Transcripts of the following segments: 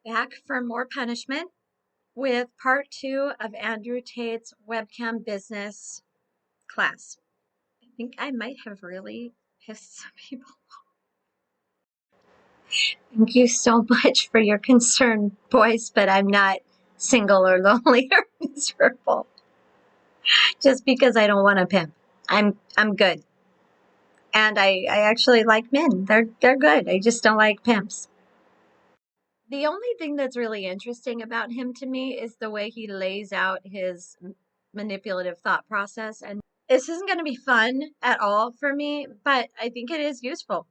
Back for more punishment with part 2 of Andrew Tate's webcam business class. I think I might have really pissed some people off. Thank you so much for your concern, boys, but I'm not single or lonely or miserable. Just because I don't want a pimp. I'm good. And I actually like men. They're good. I just don't like pimps. The only thing that's really interesting about him to me is the way he lays out his manipulative thought process. And this isn't going to be fun at all for me, but I think it is useful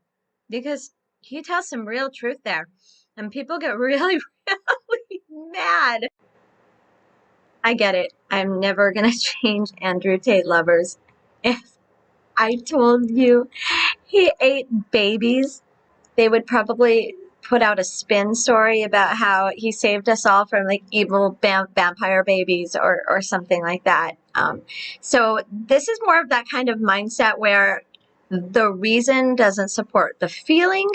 because he tells some real truth there. And people get really, really mad. I get it. I'm never going to change Andrew Tate lovers. If I told you he ate babies, they would probably put out a spin story about how he saved us all from like evil vampire babies or something like that. So this is more of that kind of mindset where the reason doesn't support the feeling.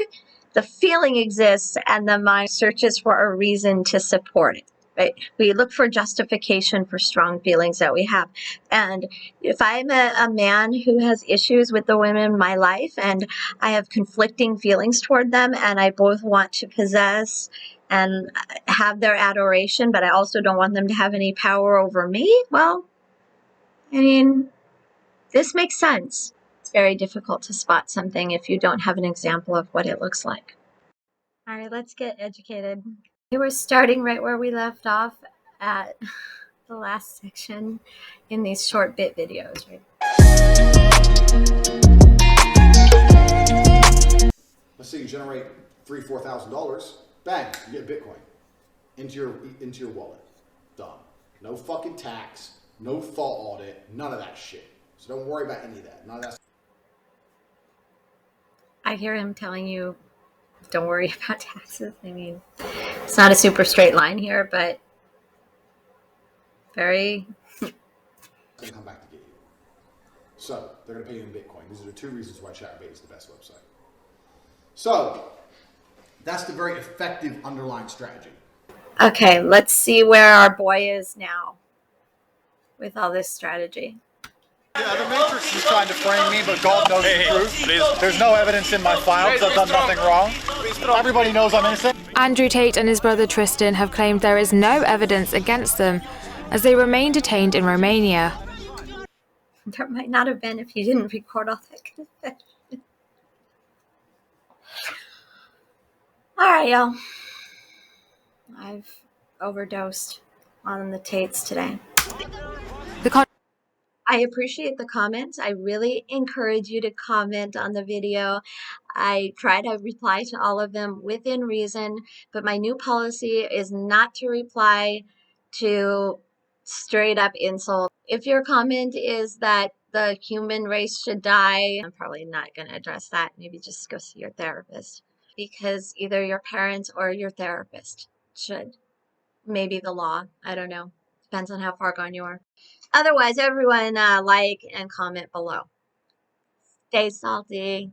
The feeling exists and the mind searches for a reason to support it. Right? We look for justification for strong feelings that we have. And if I'm a man who has issues with the women in my life and I have conflicting feelings toward them and I both want to possess and have their adoration, but I also don't want them to have any power over me, well, I mean, this makes sense. It's very difficult to spot something if you don't have an example of what it looks like. All right, let's get educated. We were starting right where we left off at the last section in these short bit videos, right? Let's say you generate $3,000-4,000, bang, you get Bitcoin into your wallet. Done. No fucking tax, no thought audit, none of that shit. So don't worry about any of that. None of that. I hear him telling you, don't worry about taxes. I mean, it's not a super straight line here, but very. It's going to come back to get you. So they're going to pay you in Bitcoin. These are the two reasons why Chatterbait is the best website. So that's the very effective underlying strategy. Okay, let's see where our boy is now with all this strategy. Yeah, the Matrix is trying to frame me, but God knows the truth. There's no evidence in my files. I've done nothing wrong. Everybody knows I'm innocent. Andrew Tate and his brother Tristan have claimed there is no evidence against them as they remain detained in Romania. There might not have been if you didn't record all that confession. All right, y'all. I've overdosed on the Tates today. I appreciate the comments. I really encourage you to comment on the video. I try to reply to all of them within reason, but my new policy is not to reply to straight up insult. If your comment is that the human race should die, I'm probably not going to address that. Maybe just go see your therapist, because either your parents or your therapist should. Maybe the law. I don't know. Depends on how far gone you are. Otherwise, everyone like and comment below. Stay salty.